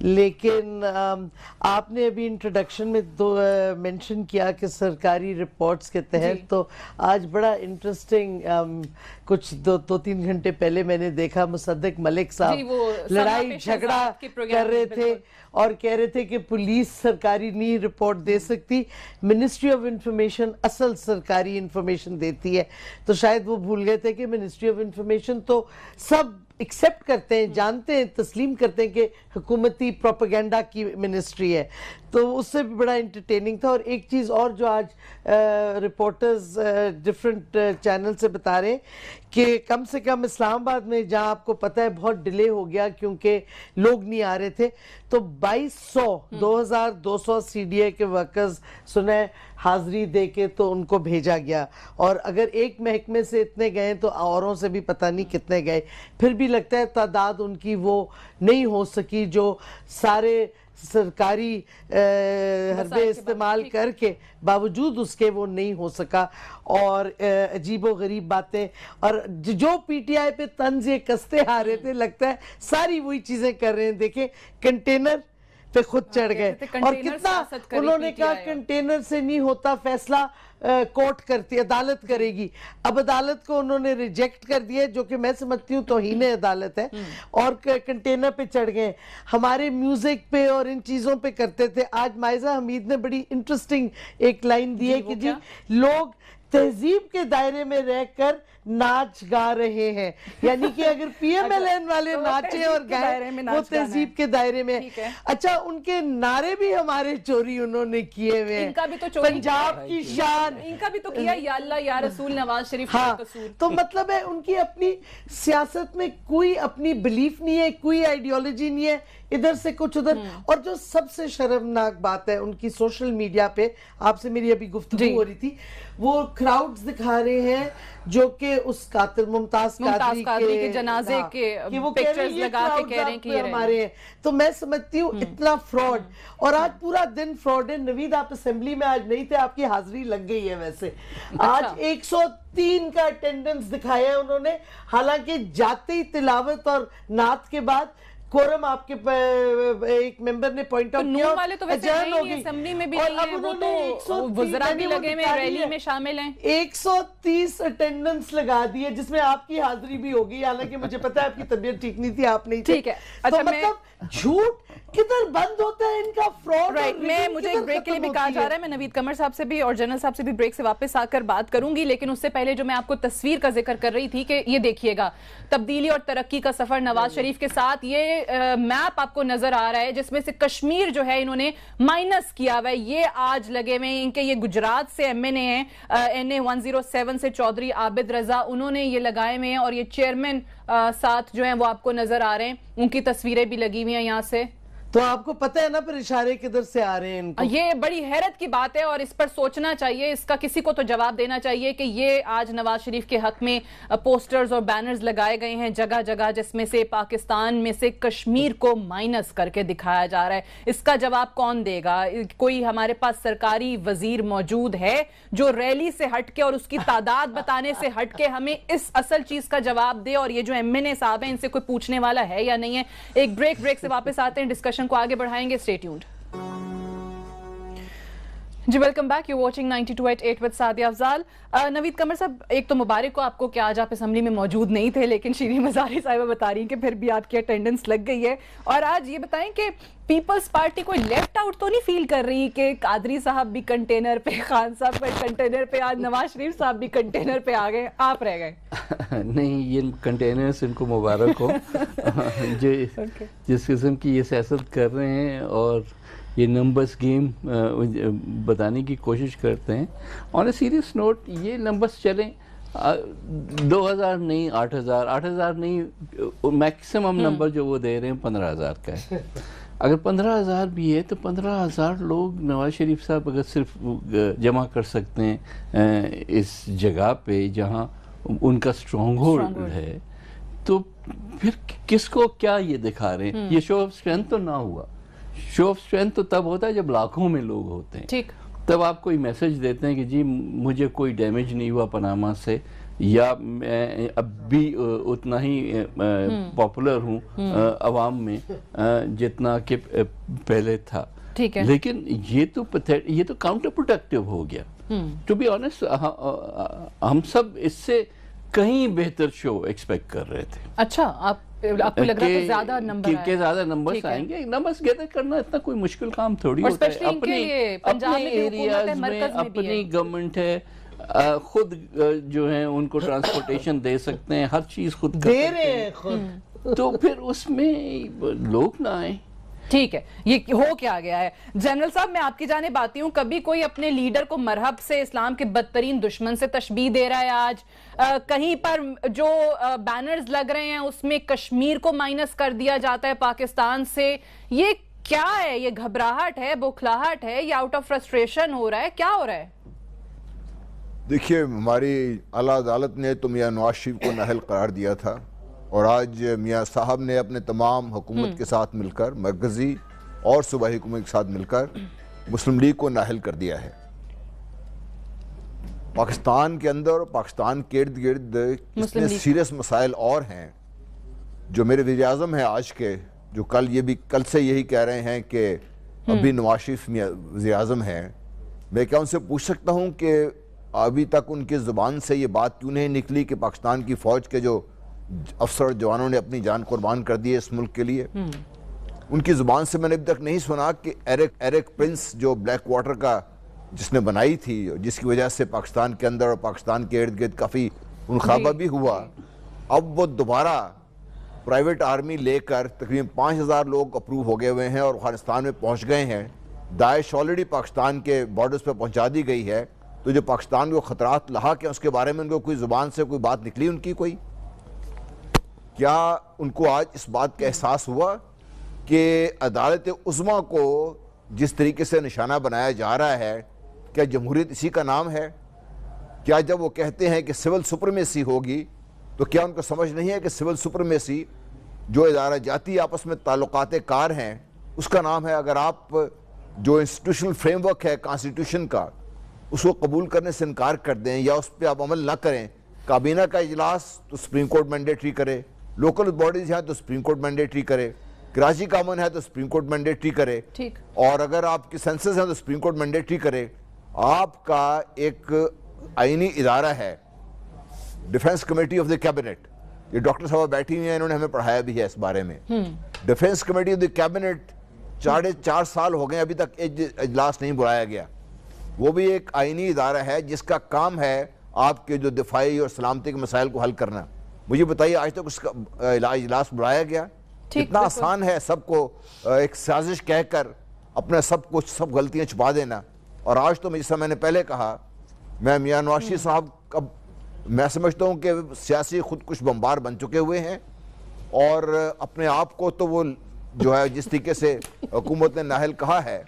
لیکن آپ نے ابھی انٹروڈکشن میں مینشن کیا کہ سرکاری رپورٹس کے تحت، تو آج بڑا انٹرسٹنگ کچھ دو تین گھنٹے پہلے میں نے دیکھا مصدق ملک صاحب لڑائی جھگڑا کر رہے تھے اور کہہ رہے تھے کہ پولیس سرکاری نہیں رپورٹ دے سکتی، منسٹری آف انفارمیشن اصل سرکاری انفارمیشن دیتی ہے. تو شاید وہ بھول گئے تھے کہ منسٹری آف انفارمیشن تو سب ایکسیپٹ کرتے ہیں، جانتے ہیں، تسلیم کرتے ہیں کہ حکومتی پروپیگنڈا کی منسٹری ہے. تو اس سے بھی بڑا انٹرٹیننگ تھا. اور ایک چیز اور جو آج رپورٹرز ڈیفرنٹ چینل سے بتا رہے ہیں کہ کم سے کم اسلام آباد میں، جہاں آپ کو پتہ ہے بہت ڈیلے ہو گیا کیونکہ لوگ نہیں آ رہے تھے، تو 2200 سی ڈی اے کے ورکرز سنیں حاضری دے کے تو ان کو بھیجا گیا. اور اگر ایک محکمے سے اتنے گئے تو اوروں سے بھی پتہ نہیں کتنے گئے. پھر بھی لگتا ہے تعداد ان کی وہ نہیں ہو سکی جو سارے سرکاری حربے استعمال کر کے باوجود اس کے وہ نہیں ہو سکا. اور عجیب و غریب باتیں، اور جو پی ٹی آئی پہ طنز یہ کستے آ رہے تھے، لگتا ہے ساری وہی چیزیں کر رہے ہیں. دیکھیں کنٹینر پہ خود چڑھ گئے، اور کتنا انہوں نے کہا کنٹینر سے نہیں ہوتا فیصلہ کورٹ کرتی، عدالت کرے گی. اب عدالت کو انہوں نے ریجیکٹ کر دیا، جو کہ میں سمجھتی ہوں توہین عدالت ہے، اور کنٹینر پہ چڑھ گئے. ہمارے میوزک پہ اور ان چیزوں پہ کرتے تھے. آج مائزہ حمید نے بڑی انٹرسٹنگ ایک لائن دی ہے کہ جی لوگ تہذیب کے دائرے میں رہ کر ناچ گا رہے ہیں، یعنی کہ اگر پی ایم ایل این والے ناچے اور گائے وہ تہذیب کے دائرے میں. اچھا ان کے نعرے بھی ہمارے چوری انہوں نے کیے ہوئے ہیں، پنجاب کی شان، ان کا بھی تو کیا یا اللہ یا رسول نواز شریف کا قصور. تو مطلب ہے ان کی اپنی سیاست میں کوئی اپنی بلیف نہیں ہے، کوئی آئیڈیالوجی نہیں ہے، ادھر سے کچھ ادھر. اور جو سب سے شرمناک بات ہے ان کی سوشل میڈیا پہ، آپ سے میری ابھی گفتگو ہو رہی تھی، وہ کراؤڈز دکھا رہے ہیں جو کہ اس قاتل ممتاز قادری کے جنازے کے پکچرز لگا کے کہہ رہے ہیں کہ ہمارے ہیں. تو میں سمجھتی ہوں اتنا فراڈ. اور آج پورا دن فراڈ ہے. نوید آپ اسمبلی میں آج نہیں تھے، آپ کی حاضری لگ گئی ہے. ویسے آج 103 کا اٹینڈنس دکھایا ہے انہوں نے، حالانکہ جاتے ہی تلاوت اور نعت کے بعد کورم آپ کے ایک ممبر نے پوائنٹ آؤٹ کیا، والے تو ویسے نہیں اسمبلی میں بھی نہیں ہیں، وہ تو وزراء بھی لگے میں ریلی میں شامل ہیں. 130 اٹینڈنس لگا دی ہے، جس میں آپ کی حاضری بھی ہوگی، حالانکہ مجھے پتا ہے آپ کی طبیعت ٹھیک نہیں تھی، آپ نہیں تھے. ٹھیک ہے، تو مطلب جھوٹ کدھر بند ہوتا ہے ان کا فراڈ. میں مجھے ایک بریک کے لیے بھی کہا جا رہا ہے، میں نوید قمر صاحب سے بھی اور جنرل صاحب سے بھی بریک سے واپس آ کر بات کروں گی، لیکن اس سے پہلے جو میں آپ کو تصویر کا ذکر کر رہی تھی کہ یہ دیکھیے گا تبدیلی اور ترقی کا سفر نواز شریف کے ساتھ. یہ میپ آپ کو نظر آ رہا ہے جس میں سے کشمیر جو ہے انہوں نے مائنس کیا ہوا ہے. یہ آج لگے ہوئے ہیں ان کے، یہ گجرات سے ایم این اے ہیں NA 107 سے چودھری عابد رضا، انہوں نے یہ لگائے ہوئے ہیں. اور یہ چیئرمین ساتھ جو ہیں وہ آپ کو نظر آ رہے ہیں، ان کی تصویریں بھی لگی ہوئی ہیں یہاں سے. تو آپ کو پتہ ہے نا پھر اشارے کدھر سے آ رہے ہیں ان کو. یہ بڑی حیرت کی بات ہے اور اس پر سوچنا چاہیے، اس کا کسی کو تو جواب دینا چاہیے کہ یہ آج نواز شریف کے حق میں پوسٹرز اور بینرز لگائے گئے ہیں جگہ جگہ، جس میں سے پاکستان میں سے کشمیر کو مائنس کر کے دکھایا جا رہا ہے. اس کا جواب کون دے گا؟ کوئی ہمارے پاس سرکاری وزیر موجود ہے جو ریلی سے ہٹ کے اور اس کی تعداد بتانے سے ہٹ کے ہمیں اس اصل چیز کا جواب دے؟ اور یہ جو ایم این اے صاحب ہیں ان سے کوئی پوچھنے والا ہے یا نہیں ہے؟ ایک بریک سے واپس آتے ہیں، ڈسکشن کو آگے بڑھائیں گے. Stay tuned. جی welcome back, you watching 92.8 with Sadia Afzal. Naveed Qamar Sahab, ایک تو مبارک کو آپ کو کہ آج آپ اسمبلی میں موجود نہیں تھے، لیکن شیریں مزاری صاحبہ بتا رہی ہیں کہ پھر بھی آپ کی اٹینڈنس لگ گئی ہے. اور آج یہ بتائیں کہ پیپلز پارٹی کوئی لیفٹ آؤٹ تو نہیں فیل کر رہی کہ قادری صاحب بھی کنٹینر پہ، خان صاحب پہ کنٹینر پہ، آج نواز شریف صاحب بھی کنٹینر پہ آ گئے، آپ رہ گئے؟ نہیں، یہ کنٹینرز ان کو مبارک ہو جو جس قسم کی یہ سیاست کر رہے ہیں اور یہ نمبرز گیم بتانے کی کوشش کرتے ہیں. آن اے سیریس نوٹ، یہ نمبرز چلیں 2000 نہیں، 8000 نہیں، میکسیمم نمبر جو وہ دے رہے ہیں 15000 کا ہے. اگر 15000 بھی ہے تو 15000 لوگ نواز شریف صاحب اگر صرف جمع کر سکتے ہیں اس جگہ پہ جہاں ان کا اسٹرانگ ہولڈ ہے، تو پھر کس کو کیا یہ دکھا رہے ہیں؟ یہ شو آف اسٹرینتھ تو نہ ہوا. شو آف اسٹرینتھ تو تب ہوتا ہے جب لاکھوں میں لوگ ہوتے ہیں، تب آپ کوئی میسج دیتے ہیں کہ جی مجھے کوئی ڈیمیج نہیں ہوا پاناما سے، یا میں اب بھی اتنا ہی پاپولر ہوں عوام میں جتنا کہ پہلے تھا. لیکن یہ تو کاؤنٹر پروڈکٹیو ہو گیا. ٹو بی آنیسٹ ہم سب اس سے کہیں بہتر شو ایکسپیکٹ کر رہے تھے. اچھا آپ کو لگ رہا تھا زیادہ نمبر کہ زیادہ نمبرز آئیں گے. نمبرز گیدر کرنا اتنا کوئی مشکل کام تھوڑی ہوتا ہے. اپنے ایریاز میں اپنی گورنمنٹ ہے, خود جو ہیں ان کو ٹرانسپورٹیشن دے سکتے ہیں, ہر چیز خود دے رہے ہیں خود, تو پھر اس میں لوگ نہ آئیں. ٹھیک ہے, یہ ہو کیا گیا ہے. جنرل صاحب میں آپ کی جانب آتی ہوں, کبھی کوئی اپنے لیڈر کو مرحب سے اسلام کے بدترین دشمن سے تشبیہ دے رہا ہے. آج کہیں پر جو بینرز لگ رہے ہیں اس میں کشمیر کو مائنس کر دیا جاتا ہے پاکستان سے. یہ کیا ہے؟ یہ گھبراہٹ ہے, بوکھلاہٹ ہے, یا آؤٹ آف فرسٹریشن ہو رہا ہے؟ کیا ہو رہا ہے؟ دیکھیے, ہماری اعلیٰ عدالت نے تو میاں نواز شریف کو نااہل قرار دیا تھا, اور آج میاں صاحب نے اپنے تمام حکومت کے ساتھ مل کر, مرکزی اور صوبائی حکومت کے ساتھ مل کر مسلم لیگ کو نااہل کر دیا ہے. پاکستان کے اندر اور پاکستان کے ارد گرد اتنے سیریس مسائل اور ہیں. جو میرے وزیر اعظم ہیں آج کے, جو کل سے یہی کہہ رہے ہیں کہ ابھی نواز شریف وزیر اعظم ہیں, میں کیا ان سے پوچھ سکتا ہوں کہ ابھی تک ان کی زبان سے یہ بات کیوں نہیں نکلی کہ پاکستان کی فوج کے جو افسر جوانوں نے اپنی جان قربان کر دی ہے اس ملک کے لیے, ان کی زبان سے میں نے ابھی تک نہیں سنا کہ ایرک پرنس جو بلیک واٹر کا جس نے بنائی تھی, جس کی وجہ سے پاکستان کے اندر اور پاکستان کے ارد گرد کافی انخابہ بھی ہوا, اب وہ دوبارہ پرائیویٹ آرمی لے کر تقریباً 5000 لوگ اپروو ہو گئے ہوئے ہیں اور افغانستان میں پہنچ گئے ہیں. داعش آلریڈی پاکستان کے بارڈرز پہ پہنچا دی گئی ہے. تو جو پاکستان کو خطرات لاحق ہیں اس کے بارے میں ان کو کوئی زبان سے کوئی بات نکلی ان کی کوئی؟ کیا ان کو آج اس بات کا احساس ہوا کہ عدالت عظمیٰ کو جس طریقے سے نشانہ بنایا جا رہا ہے, کیا جمہوریت اسی کا نام ہے؟ کیا جب وہ کہتے ہیں کہ سول سپرمیسی ہوگی, تو کیا ان کو سمجھ نہیں ہے کہ سول سپرمیسی جو ادارہ جاتی آپس میں تعلقات کار ہیں اس کا نام ہے؟ اگر آپ جو انسٹیٹیوشنل فریم ورک ہے کانسٹیٹیوشن کا اس کو قبول کرنے سے انکار کر دیں یا اس پہ آپ عمل نہ کریں, کابینہ کا اجلاس تو سپریم کورٹ مینڈیٹری کرے, لوکل باڈیز ہیں تو سپریم کورٹ مینڈیٹری کرے, کراچی کا امن ہے تو سپریم کورٹ مینڈیٹری کرے, اور اگر آپ کی سینسس ہیں تو سپریم کورٹ مینڈیٹری کرے. آپ کا ایک آئینی ادارہ ہے defence committee of the cabinet, یہ ڈاکٹر صاحب بیٹھی ہوئی ہیں, انہوں نے ہمیں پڑھایا بھی ہے اس بارے میں. Defence committee of the cabinet 4.5 سال ہو گئے ابھی تک اجلاس نہیں بلایا گیا. وہ بھی ایک آئینی ادارہ ہے جس کا کام ہے آپ کے جو دفاعی اور سلامتی کے مسائل کو حل کرنا. مجھے بتائیے آج تک اس کا اجلاس بلایا گیا؟ اتنا آسان ہے سب کو ایک سازش کہہ کر اپنا سب کچھ سب غلطیاں چھپا دینا. اور آج تو جیسا میں نے پہلے کہا, میں میاں نواز شریف صاحب میں سمجھتا ہوں کہ سیاسی خودکش بمبار بن چکے ہوئے ہیں, اور اپنے آپ کو تو وہ جو ہے جس طریقے سے حکومت نے نااہل کہا ہے,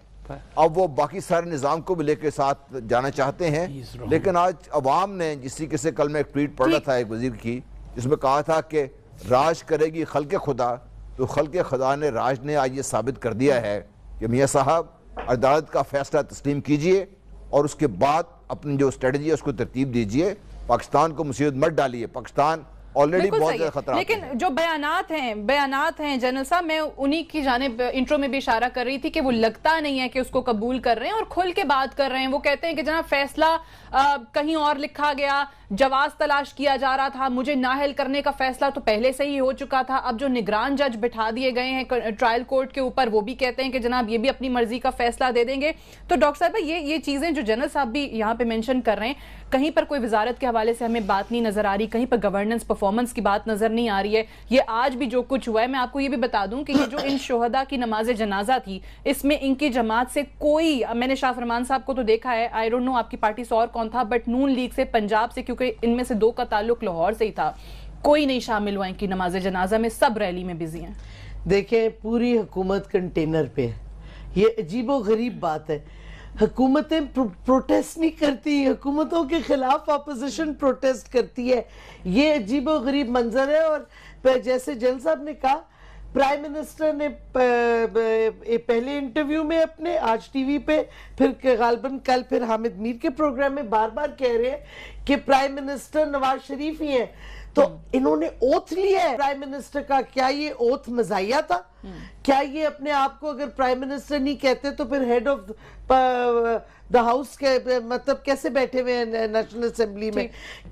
اب وہ باقی سارے نظام کو بھی لے کے ساتھ جانا چاہتے ہیں. لیکن آج عوام نے جس طریقے سے, کل میں ایک ٹویٹ پڑھ رہا تھا ایک وزیر کی جس میں کہا تھا کہ راج کرے گی خلق خدا, تو خلق خدا نے راج نے آج یہ ثابت کر دیا ہے کہ میاں صاحب عدالت کا فیصلہ تسلیم کیجئے اور اس کے بعد اپنی جو اسٹریٹجی ہے اس کو ترتیب دیجئے, پاکستان کو مصیبت مت ڈالیے. پاکستان آلریڈی بہت زیادہ خطرات ہیں. لیکن جو بیانات ہیں جنرل صاحب, میں انہی کی جانب انٹرو میں بھی اشارہ کر رہی تھی کہ وہ لگتا نہیں ہے کہ اس کو قبول کر رہے ہیں اور کھل کے بات کر رہے ہیں. وہ کہتے ہیں کہ جناب فیصلہ کہیں اور لکھا گیا, جواز تلاش کیا جا رہا تھا, مجھے نااہل کرنے کا فیصلہ تو پہلے سے ہی ہو چکا تھا. اب جو نگران جج بٹھا دیے گئے ہیں ٹرائل کورٹ کے اوپر, وہ بھی کہتے ہیں کہ جناب یہ بھی اپنی مرضی کا فیصلہ دے دیں گے. تو ڈاکٹر صاحب یہ چیزیں جو جنرل صاحب بھی یہاں پہ مینشن کر رہے ہیں, کہیں پر کوئی وزارت کے حوالے سے ہمیں بات نہیں نظر آ رہی, کہیں پر گورننس پرفارمنس کی بات نظر نہیں آ رہی ہے. یہ آج بھی جو کچھ ہوا ہے, میں آپ کو یہ بھی بتا دوں کہ یہ جو ان شہداء کی نماز جنازہ تھی, اس میں ان کی جماعت سے کوئی, میں نے شاہ فرمان صاحب کو تو دیکھا ہے, آئی ڈونٹ نو آپ کی پارٹی سے اور کون تھا, بٹ نون لیگ سے, پنجاب سے, کیونکہ ان میں سے 2 کا تعلق لاہور سے ہی تھا, کوئی نہیں شامل ہوا ان کی نماز جنازہ میں, سب ریلی میں بزی ہیں. دیکھیں پوری حکومت کنٹینر پہ ہے, یہ عجیب و غریب بات ہے. حکومتیں پروٹیسٹ نہیں کرتی, حکومتوں کے خلاف اپوزیشن پروٹیسٹ کرتی ہے. یہ عجیب و غریب منظر ہے. اور جیسے جنرل صاحب نے کہا پرائم منسٹر نے پہلے انٹرویو میں اپنے آج ٹی وی پہ، پھر غالباً کل پھر حامد میر کے پروگرام میں بار بار کہہ رہے ہیں کہ پرائم منسٹر نواز شریف ہی ہیں. تو انہوں نے اوتھ لیا ہے پرائم منسٹر کا. کیا یہ اوتھ مزاحیہ تھا؟ کیا یہ اپنے آپ کو اگر پرائم منسٹر نہیں کہتے تو پھر ہیڈ آف دا ہاؤس کے مطلب کیسے بیٹھے ہوئے ہیں نیشنل اسمبلی میں؟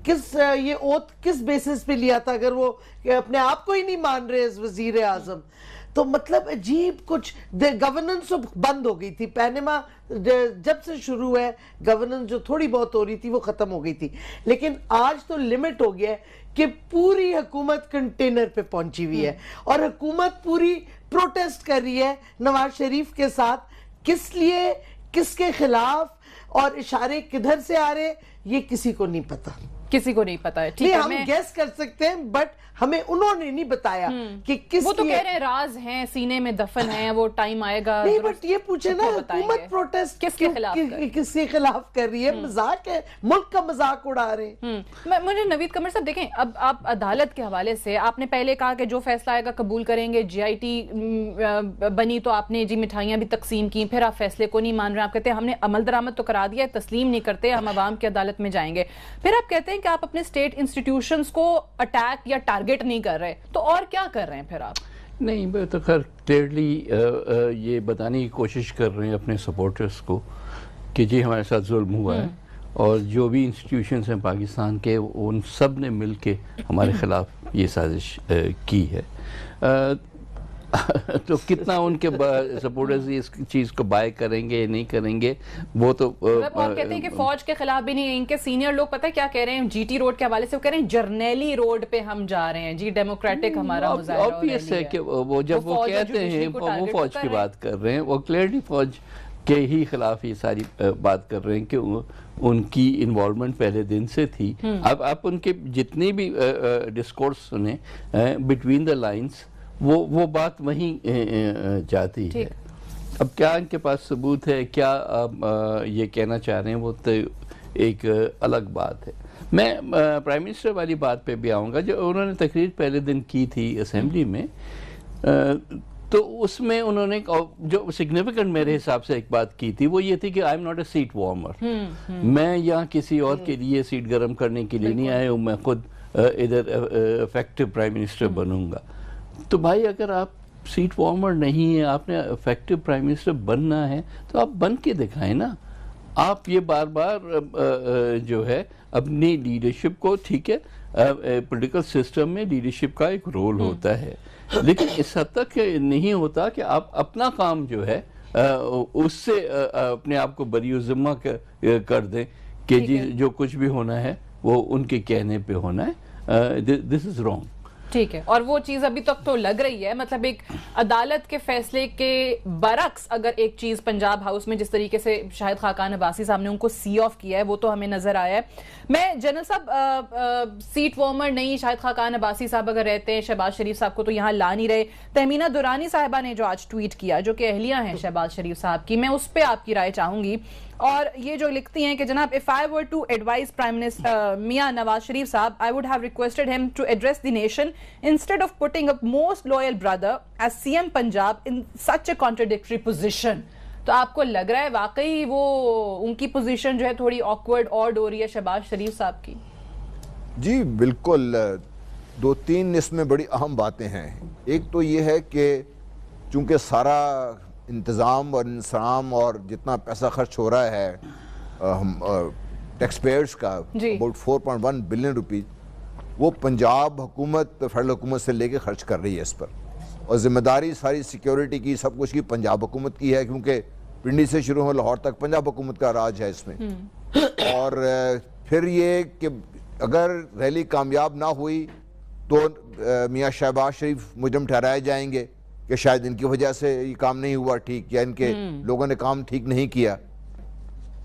یہ اوتھ کس بیسس پہ لیا تھا اگر وہ اپنے آپ کو ہی نہیں مان رہے وزیر اعظم؟ تو مطلب عجیب کچھ گورننس بند ہو گئی تھی. پینما جب سے شروع ہے گورننس جو تھوڑی بہت ہو رہی تھی وہ ختم ہو گئی تھی. لیکن آج تو لمٹ ہو گیا ہے کہ پوری حکومت کنٹینر پہ پہنچی ہوئی ہے اور حکومت پوری پروٹیسٹ کر رہی ہے نواز شریف کے ساتھ. کس لیے، کس کے خلاف اور اشارے کدھر سے آ رہے یہ کسی کو نہیں پتا. کسی کو نہیں پتا ہے. نہیں، ہم گیس کر سکتے ہیں بٹ ہمیں انہوں نے نہیں بتایا کہ کس وہ تو کہہ رہے ہیں راز ہیں، سینے میں دفن ہیں، وہ ٹائم آئے گا. نہیں بٹ یہ پوچھے نا حکومت پروٹیسٹ کس کے خلاف کس کے خلاف کر رہی ہے؟ مذاق ہے، ملک کا مذاق اڑا رہے ہیں. مجھے نوید قمر صاحب دیکھیں، اب آپ عدالت کے حوالے سے آپ نے پہلے کہا کہ جو فیصلہ آئے گا قبول کریں گے. جی آئی ٹی بنی تو آپ نے جی مٹھائیاں بھی تقسیم کی، پھر آپ فیصلے کو نہیں مان رہے. آپ کہتے ہیں ہم نے عمل درآمد تو کرا دیا ہے، تسلیم نہیں کرتے، ہم عوام کی عدالت میں جائیں گے. پھر آپ کہتے ہیں کہ آپ اپنے اسٹیٹ انسٹیٹیوشنز کو اٹیک یا ٹارگٹ نہیں کر رہے، تو اور کیا کر رہے ہیں پھر آپ؟ نہیں، میں تو خیر کلیئرلی یہ بتانے کی کوشش کر رہے ہیں اپنے سپورٹرز کو کہ جی ہمارے ساتھ ظلم ہوا ہے، اور جو بھی انسٹیٹیوشنز ہیں پاکستان کے ان سب نے مل کے ہمارے خلاف یہ سازش کی ہے. تو کتنا ان کے سپورٹرز اس چیز کو بائی کریں گے نہیں کریں گے وہ تو اور کہتے ہیں کہ فوج کے خلاف بھی نہیں. ان کے سینئر لوگ پتہ ہے کیا کہہ رہے ہیں جی ٹی روڈ کے حوالے سے؟ وہ کہہ رہے ہیں جرنیلی روڈ پہ ہم جا رہے ہیں جی، ڈیموکریٹک ہمارا مظاہرہ. obvious ہے کہ وہ جب وہ کہتے ہیں وہ فوج کی بات کر رہے ہیں، وہ کلیئرلی فوج کے ہی خلاف یہ ساری بات کر رہے ہیں کہ ان کی انوالومنٹ پہلے دن سے تھی. اب آپ ان کے جتنے بھی ڈسکورس سنیں بٹوین دا لائنز وہ بات وہیں جاتی ہے. اب کیا ان کے پاس ثبوت ہے، کیا یہ کہنا چاہ رہے ہیں، وہ تو ایک الگ بات ہے. میں پرائم منسٹر والی بات پہ بھی آؤں گا. جو انہوں نے تقریر پہلے دن کی تھی اسمبلی میں، تو اس میں انہوں نے جو سگنیفیکنٹ میرے حساب سے ایک بات کی تھی وہ یہ تھی کہ I am not a seat warmer. میں یہاں کسی اور کے لیے سیٹ گرم کرنے کے لیے نہیں آیا ہوں، میں خود ادھر افیکٹو پرائم منسٹر بنوں گا. تو بھائی اگر آپ سیٹ وارمر نہیں ہیں، آپ نے افیکٹو پرائم منسٹر بننا ہے تو آپ بن کے دکھائیں نا. آپ یہ بار بار جو ہے اپنی لیڈرشپ کو، ٹھیک ہے پولیٹیکل سسٹم میں لیڈرشپ کا ایک رول ہوتا ہے، لیکن اس حد تک نہیں ہوتا کہ آپ اپنا کام جو ہے اس سے اپنے آپ کو بری و ذمہ کر دیں کہ جی جو کچھ بھی ہونا ہے وہ ان کے کہنے پہ ہونا ہے. دس از رانگ. ٹھیک ہے. اور وہ چیز ابھی تک تو لگ رہی ہے، مطلب ایک عدالت کے فیصلے کے برعکس اگر ایک چیز پنجاب ہاؤس میں جس طریقے سے شاہد خاقان عباسی صاحب نے ان کو سی آف کیا ہے وہ تو ہمیں نظر آیا ہے. میں جنرل صاحب سیٹ وارمر نہیں، شاہد خاقان عباسی صاحب اگر رہتے ہیں، شہباز شریف صاحب کو تو یہاں لا نہیں رہے. تہمینہ دورانی صاحبہ نے جو آج ٹویٹ کیا، جو کہ اہلیہ ہیں شہباز شریف صاحب کی، میں اس پہ آپ کی رائے چاہوں گی. اور یہ جو لکھتی ہیں کہ جناب if I were to advise Prime Minister Mian Nawaz Sharif صاحب, I would have requested him to address the nation instead of putting up most loyal brother as CM Punjab in such a contradictory position. تو آپ کو لگ رہا ہے واقعی وہ ان کی پوزیشن جو ہے تھوڑی آکورڈ آڈ ہو رہی ہے شہباز شریف صاحب کی؟ جی بالکل, دو تین اس میں بڑی اہم باتیں ہیں. ایک تو یہ ہے کہ چونکہ سارا انتظام اور انسام اور جتنا پیسہ خرچ ہو رہا ہے ٹیکس پیئرز کا about 4.1 بلین روپیز, وہ پنجاب حکومت فیڈرل حکومت سے لے کے خرچ کر رہی ہے اس پر, اور ذمہ داری ساری سیکیورٹی کی سب کچھ کی پنجاب حکومت کی ہے, کیونکہ پنڈی سے شروع ہو لاہور تک پنجاب حکومت کا راج ہے اس میں. اور پھر یہ کہ اگر ریلی کامیاب نہ ہوئی تو میاں شہباز شریف مجرم ٹھہرائے جائیں گے کہ شاید ان کی وجہ سے یہ کام نہیں ہوا ٹھیک, یا ان کے لوگوں نے کام ٹھیک نہیں کیا.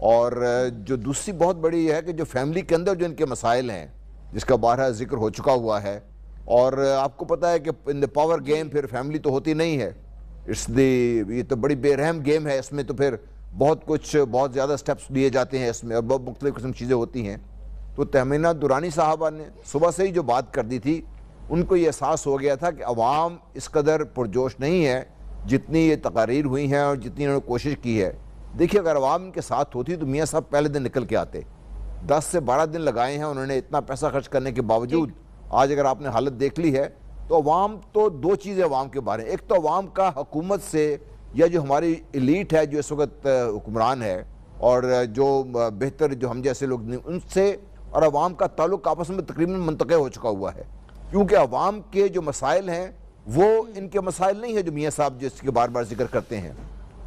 اور جو دوسری بہت بڑی ہے کہ جو فیملی کے اندر جو ان کے مسائل ہیں جس کا بارہا ذکر ہو چکا ہوا ہے, اور آپ کو پتہ ہے کہ ان دا پاور گیم پھر فیملی تو ہوتی نہیں ہے, یہ تو بڑی بے رحم گیم ہے, اس میں تو پھر بہت کچھ بہت زیادہ سٹیپس لیے جاتے ہیں اس میں, اور بہت مختلف قسم چیزیں ہوتی ہیں. تو تہمینہ دورانی صاحبہ نے صبح سے ہی جو بات کر دی تھی ان کو یہ احساس ہو گیا تھا کہ عوام اس قدر پرجوش نہیں ہے جتنی یہ تقاریر ہوئی ہیں اور جتنی انہوں نے کوشش کی ہے. دیکھیے اگر عوام ان کے ساتھ ہوتی تو میاں صاحب پہلے دن نکل کے آتے. 10 سے 12 دن لگائے ہیں انہوں نے اتنا پیسہ خرچ کرنے کے باوجود. آج اگر آپ نے حالت دیکھ لی ہے تو عوام تو دو چیزیں عوام کے بارے. ایک تو عوام کا حکومت سے یا جو ہماری ایلیٹ ہے جو اس وقت حکمران ہے اور جو بہتر جو ہم جیسے لوگ ان سے اور عوام کا تعلق آپس میں تقریباً منطقع ہو چکا ہوا ہے. کیونکہ عوام کے جو مسائل ہیں وہ ان کے مسائل نہیں ہیں جو میاں صاحب جس کے بار بار ذکر کرتے ہیں.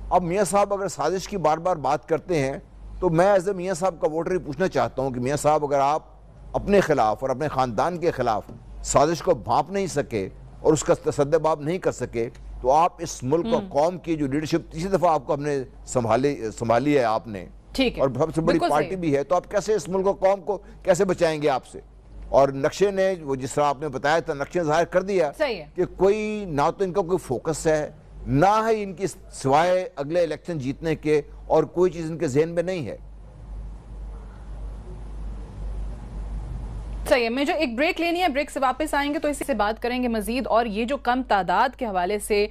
اب میاں صاحب اگر سازش کی بار بار بات کرتے ہیں تو میں ایز اے میاں صاحب کا ووٹر ہی پوچھنا چاہتا ہوں کہ میاں صاحب اگر آپ اپنے خلاف اور اپنے خاندان کے خلاف سازش کو بھانپ نہیں سکے اور اس کا تصدیباب نہیں کر سکے تو آپ اس ملک اور قوم کی جو لیڈرشپ تیسری دفعہ آپ کو ہم نے سنبھالی ہے آپ نے اور سب سے بڑی پارٹی بھی ہے تو آپ کیسے اس ملک اور قوم کو کیسے بچائیں گے آپ سے. اور نقشے نے وہ جس طرح آپ نے بتایا تھا نقشے ظاہر کر دیا کہ کوئی نہ تو ان کا کوئی فوکس ہے نہ ہے ان کی سوائے اگلے الیکشن جیتنے کے اور کوئی چیز ان کے ذہن میں نہیں ہے. صحیح ہے. میں جو ایک بریک لینی ہے بریک سے واپس آئیں گے تو اسی سے بات کریں گے مزید. اور یہ جو کم تعداد کے حوالے سے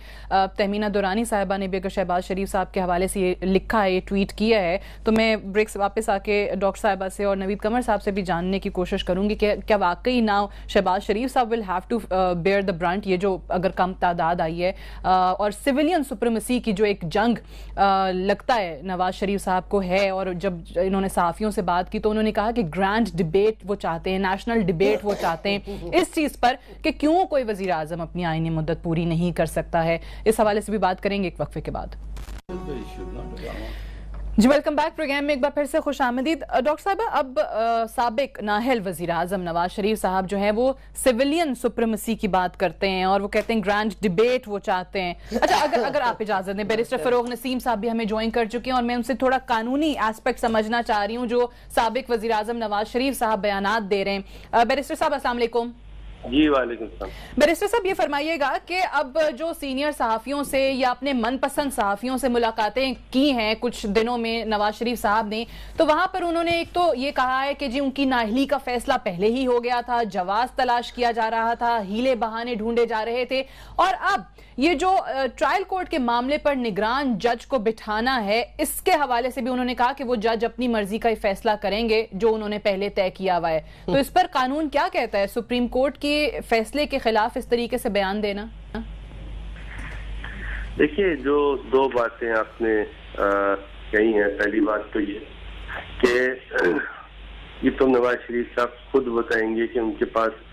تہمینہ دورانی صاحبہ نے بھی اگر شہباز شریف صاحب کے حوالے سے یہ لکھا ہے یہ ٹویٹ کیا ہے تو میں بریک سے واپس آ کے ڈاکٹر صاحبہ سے اور نوید قمر صاحب سے بھی جاننے کی کوشش کروں گی کہ کیا واقعی ناؤ شہباز شریف صاحب will have to bear the brunt یہ جو اگر کم تعداد آئی ہے اور سویلین سپریمیسی کی جو ایک جنگ لگتا ہے نواز شریف صاحب کو ہے. اور جب انہوں نے صحافیوں سے بات کی تو انہوں نے کہا کہ گرینڈ ڈبیٹ وہ چاہتے ہیں نیشنل ڈیبیٹ وہ چاہتے ہیں اس چیز پر کہ کیوں کوئی وزیر اعظم اپنی آئینی مدت پوری نہیں کر سکتا ہے. اس حوالے سے بھی بات کریں گے ایک وقفے کے بعد. جی ویلکم بیک پروگرام میں ایک بار پھر سے خوش آمدید. ڈاکٹر صاحبہ اب سابق نااہل وزیر اعظم نواز شریف صاحب جو ہیں وہ سویلین سپریمیسی کی بات کرتے ہیں اور وہ کہتے ہیں گرینڈ ڈیبیٹ وہ چاہتے ہیں. اچھا اگر آپ اجازت دیں بیرسٹر فروغ نسیم صاحب بھی ہمیں جوائن کر چکے ہیں اور میں ان سے تھوڑا قانونی ایسپیکٹ سمجھنا چاہ رہی ہوں جو سابق وزیر اعظم نواز شریف صاحب بیانات دے رہے ہیں. بیرسٹر صاحب السلام علیکم. جی وعلیکم السلام. بیرسٹر صاحب یہ فرمائیے گا کہ اب جو سینئر صحافیوں سے یا اپنے من پسند صحافیوں سے ملاقاتیں کی ہیں کچھ دنوں میں نواز شریف صاحب نے تو وہاں پر انہوں نے ایک تو یہ کہا ہے کہ جی ان کی نااہلی کا فیصلہ پہلے ہی ہو گیا تھا, جواز تلاش کیا جا رہا تھا, ہیلے بہانے ڈھونڈے جا رہے تھے اور اب یہ جو ٹرائل کورٹ کے معاملے پر نگران جج کو بٹھانا ہے اس کے حوالے سے بھی انہوں نے کہا کہ وہ جج اپنی مرضی کا فیصلہ کریں گے جو انہوں نے پہلے طے کیا ہوا ہے. تو اس پر قانون کیا کہتا ہے؟ سپریم کورٹ کے فیصلے کے خلاف اس طریقے سے بیان دینا؟ دیکھیے جو دو باتیں آپ نے کہی ہیں, پہلی بات تو یہ کہ یہ تو نواز شریف صاحب خود بتائیں گے کہ ان کے پاس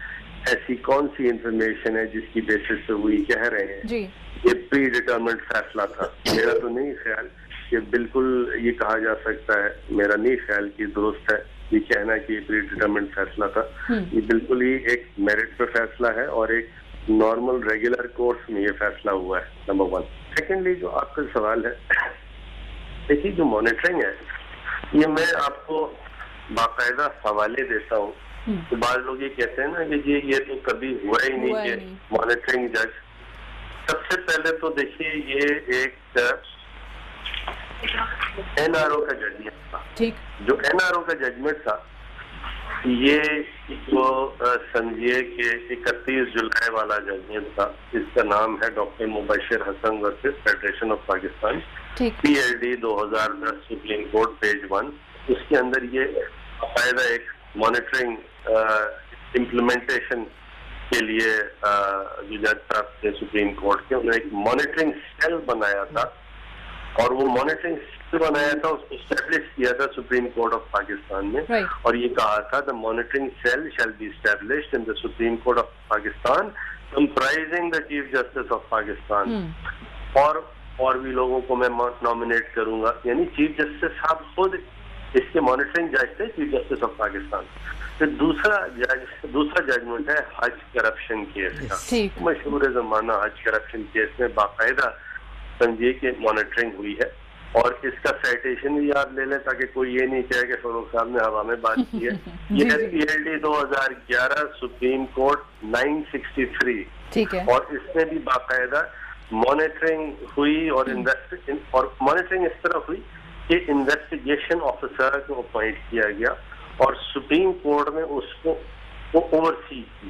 ایسی کون سی انفارمیشن ہے جس کی بیسس پہ وہی کہہ رہے ہیں جی یہ پری ڈیٹرمنٹ فیصلہ تھا. میرا تو نہیں خیال کہ بالکل یہ کہا جا سکتا ہے, میرا نہیں خیال کہ درست ہے یہ کہنا کہ یہ پری ڈیٹرمنٹ فیصلہ تھا. یہ بالکل ہی ایک میرٹ پہ فیصلہ ہے اور ایک نارمل ریگولر کورس میں یہ فیصلہ ہوا ہے, نمبر 1. سیکنڈلی جو آپ کا سوال ہے, دیکھیے جو مانیٹرنگ ہے یہ میں آپ کو باقاعدہ حوالے دیتا ہوں. تو بعض لوگ یہ کہتے ہیں نا کہ یہ تو کبھی ہوا ہی نہیں کہ مانیٹرنگ جج. سب سے پہلے تو دیکھیے یہ ایک این آر او کا ججمنٹ تھا. جو این آر او کا ججمنٹ تھا یہ وہ سمجھیے کہ 31 جولائی والا ججمنٹ تھا. اس کا نام ہے doctor Mubashir Hassan versus federation of Pakistan, PLD 2010 supreme court page 1. اس کے اندر یہ باقاعدہ ایک مانیٹرنگ امپلیمنٹیشن کے لیے جو جج صاحب تھے سپریم کورٹ کے, انہوں نے ایک مانیٹرنگ سیل بنایا تھا اور وہ مانیٹرنگ سیل بنایا تھا اس کو اسٹیبلش کیا تھا سپریم کورٹ آف پاکستان میں اور یہ کہا تھا the monitoring cell shall be established in the supreme court of Pakistan comprising the chief justice of Pakistan. اور بھی لوگوں کو میں نامنیٹ کروں گا, یعنی چیف جسٹس صاحب خود اس کے مانیٹرنگ جج تھے, چیف جسٹس آف پاکستان. پھر دوسرا ججمنٹ ہے حج کرپشن کیس کا, مشہور زمانہ حج کرپشن کیس میں باقاعدہ سمجھیے کہ مانیٹرنگ ہوئی ہے اور اس کا سائٹیشن بھی آپ لے لیں تاکہ کوئی یہ نہیں کہے کہ فروغ صاحب نے ہوا میں بات کی ہے. یہ ہے PLD 2011 سپریم کورٹ 963 اور اس میں بھی باقاعدہ مانیٹرنگ ہوئی اور مانیٹرنگ اس طرح ہوئی کہ انویسٹیگیشن آفیسر کو اپوائنٹ کیا گیا اور سپریم کورٹ میں اس کو اوور سی کی.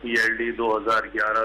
PLD 2011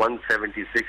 176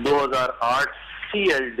2008 CLD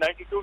92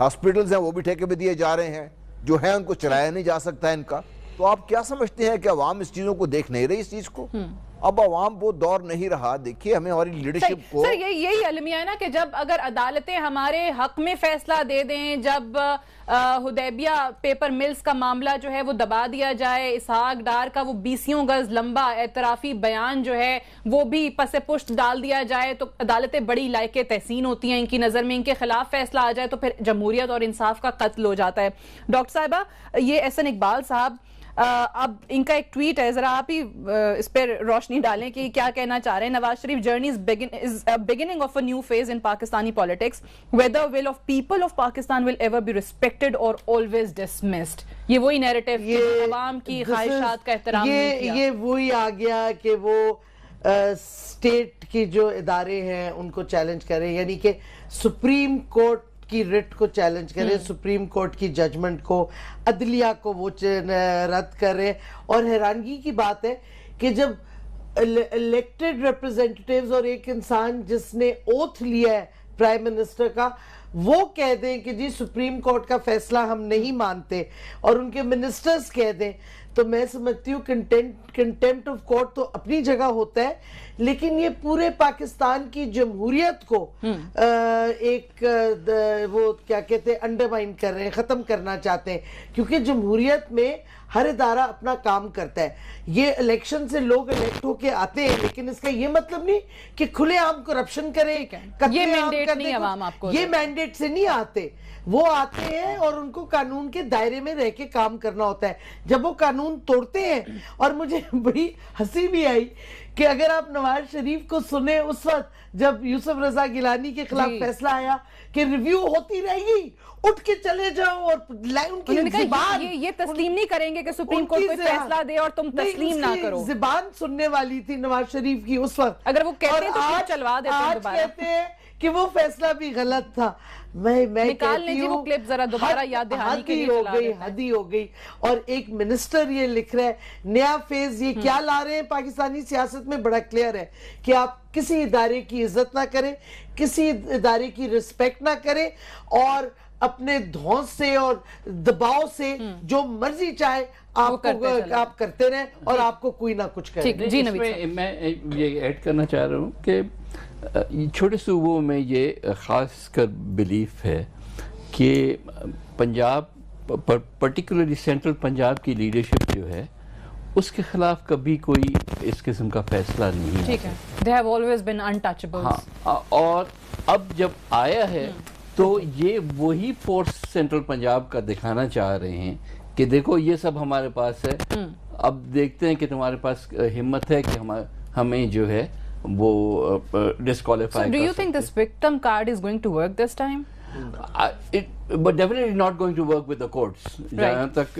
ہاسپٹلز ہیں وہ بھی ٹھیکے پہ دیے جا رہے ہیں, جو ہیں ان کو چلایا نہیں جا سکتا ہے ان کا. تو آپ کیا سمجھتے ہیں کہ عوام اس چیزوں کو دیکھ نہیں رہی اس چیز کو؟ اب عوام وہ دور نہیں رہا. دیکھیے ہمیں ہماری لیڈرشپ کو سر یہی المیہ ہے نا کہ جب اگر عدالتیں ہمارے حق میں فیصلہ دے دیں, جب حدیبیہ پیپر ملز کا معاملہ جو ہے وہ دبا دیا جائے, اسحاق ڈار کا وہ 20 گز لمبا اعترافی بیان جو ہے وہ بھی پس پشت ڈال دیا جائے, تو عدالتیں بڑی لائق تحسین ہوتی ہیں ان کی نظر میں, ان کے خلاف فیصلہ آ جائے تو پھر جمہوریت اور انصاف کا قتل ہو جاتا ہے. ڈاکٹر صاحبہ, یہ احسن اقبال صاحب, اب ان کا ایک ٹویٹ ہے, ذرا آپ ہی اس پر روشنی ڈالیں کہ کیا کہنا چاہ رہے ہیں. Nawaz Sharif journey is beginning of a new phase in Pakistani politics where the will of people of Pakistan will ever be respected or always dismissed. یہ وہی نیریٹو عوام کی خواہشات کا احترام نہیں کیا. یہ وہی آ گیا کہ وہ اسٹیٹ کی جو ادارے ہیں ان کو چیلنج کریں, یعنی کہ سپریم کورٹ کی رٹ کو چیلنج کرے, سپریم کورٹ کی ججمنٹ کو, عدلیہ کو وہ رد کرے. اور حیرانگی کی بات ہے کہ جب الیکٹڈ ریپرزینٹیٹیوز اور ایک انسان جس نے اوتھ لیا ہے پرائم منسٹر کا, وہ کہہ دیں کہ جی سپریم کورٹ کا فیصلہ ہم نہیں مانتے, اور ان کے منسٹرز کہہ دیں, تو میں سمجھتی ہوں کنٹیمپٹ آف کورٹ تو اپنی جگہ ہوتا ہے, لیکن یہ پورے پاکستان کی جمہوریت کو ایک وہ کیا کہتے ہیں انڈرمائن کر رہے ہیں, ختم کرنا چاہتے ہیں. کیونکہ جمہوریت میں ہر ادارہ اپنا کام کرتا ہے. یہ الیکشن سے لوگ الیکٹ ہو کے آتے ہیں, لیکن اس کا یہ مطلب نہیں کہ کھلے عام کرپشن کریں, یہ مینڈیٹ نہیں عوام آپ کو, یہ مینڈیٹ سے نہیں آتے. وہ آتے ہیں اور ان کو قانون کے دائرے میں رہ کے کام کرنا ہوتا ہے. جب وہ قانون توڑتے ہیں, اور مجھے بڑی ہنسی بھی آئی کہ اگر آپ نواز شریف کو سنیں اس وقت جب یوسف رضا گیلانی کے خلاف فیصلہ آیا کہ ریویو ہوتی رہے گی, اٹھ کے چلے جاؤ, اور ان کی زبان یہ تسلیم نہیں کریں گے کہ سپریم کورٹ کوئی فیصلہ دے اور تم تسلیم نہ کرو. زبان سننے والی تھی نواز شریف کی اس وقت, اگر وہ کہتے ہیں تو چلوا دیتے ہیں دوبارہ. آج کہتے ہیں کہ وہ فیصلہ بھی غلط تھا. میں نکال لیجیے وہ کلپ ذرا دوبارہ یاد دہانی کے لیے چلا دیتے ہیں. حدی ہو گئی. اور ایک منسٹر یہ لکھ رہا ہے نیا فیز, یہ کیا لا رہے ہیں پاکستانی سیاست میں, بڑا کلیئر ہے کہ آپ کسی ادارے کی عزت نہ کریں, کسی ادارے کی رسپیکٹ نہ کریں, اور اپنے دھونس سے اور دباؤ سے جو مرضی چاہے آپ کرتے رہیں, اور آپ کو کوئی نہ کچھ کرے. جی میں یہ ایڈ کرنا چاہ رہا ہوں کہ چھوٹے صوبوں میں یہ خاص کر بلیف ہے کہ پنجاب, پرٹیکولرلی سینٹرل پنجاب کی لیڈرشپ جو ہے اس کے خلاف کبھی کوئی اس قسم کا فیصلہ نہیں. ٹھیک ہے, they have always been untouchables. ہاں, اور اب جب آیا ہے تو یہ وہی فورس سینٹرل پنجاب کا دکھانا چاہ رہے ہیں کہ دیکھو یہ سب ہمارے پاس ہے, اب دیکھتے ہیں کہ تمہارے پاس ہمت ہے کہ ہمیں جو ہے وہ disqualify. So do you think this victim card is going to work this time? But definitely not going to work with the courts. جہاں تک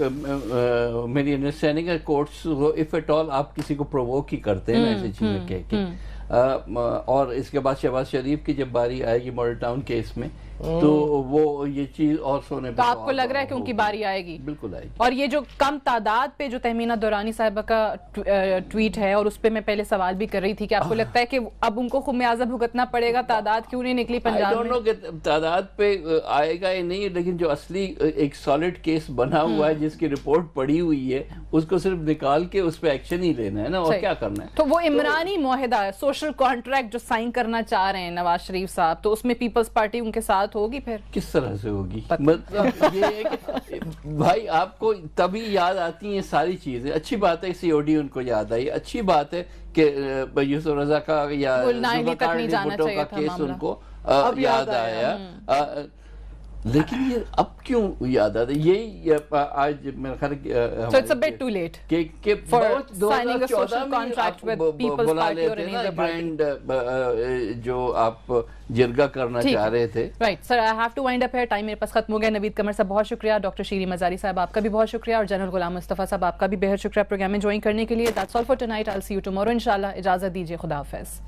میری انڈرسٹینڈنگ ہے, courts if at all آپ کسی کو پرووک ہی کرتے ہیں ایسی چیزیں کہہ کے. اور اس کے بعد شہباز شریف کی جب باری آئے گی ماڈل ٹاؤن کیس میں, تو وہ یہ چیز اور سونے پہ, تو آپ کو لگ رہا ہے کہ ان کی باری آئے گی؟ بالکل آئے گی. اور یہ جو کم تعداد پہ جو تہمینہ دورانی صاحبہ کا ٹویٹ ہے, اور اس پہ میں پہلے سوال بھی کر رہی تھی کہ آپ کو لگتا ہے کہ اب ان کو خمیازہ بھگتنا پڑے گا, تعداد کیوں نہیں نکلی پنجاب میں؟ کہ تعداد پہ آئے گا یا نہیں, لیکن جو اصلی ایک سالڈ کیس بنا ہوا ہے جس کی رپورٹ پڑی ہوئی ہے, اس کو صرف نکال کے اس پہ ایکشن ہی لینا ہے نا, اور کیا کرنا ہے. تو وہ عمرانی معاہدہ, سوشل کانٹریکٹ جو سائن کرنا چاہ رہے ہیں نواز شریف صاحب, تو اس میں پیپلز پارٹی ان کے ساتھ ہوگی, پھر کس طرح سے ہوگی؟ مطلب یہ ہے کہ بھائی آپ کو تبھی یاد آتی ہیں ساری چیزیں. اچھی بات ہے سی او ڈی ان کو یاد آئی, اچھی بات ہے کہ یوسف رضا کا یا بھٹو کا کیس ان کو اب یاد آیا, لیکن یہ اب کیوں یاد آتا ہے؟ یہی آج میرا خیال So it's a bit too late for signing a social contract with People's Party or any other party. جو آپ جرگہ کرنا چاہ رہے تھے. Right, sir, I have to wind up here. Time میرے پاس ختم ہو گیا. نوید قمر صاحب بہت شکریہ, ڈاکٹر شیریں مزاری صاحب آپ کا بھی بہت شکریہ, اور جنرل غلام مصطفیٰ صاحب آپ کا بھی بہت شکریہ پروگرام میں جوائن کرنے کے لیے. That's all for tonight. I'll see you tomorrow انشاءاللہ. اجازت دیجیے, خدا حافظ.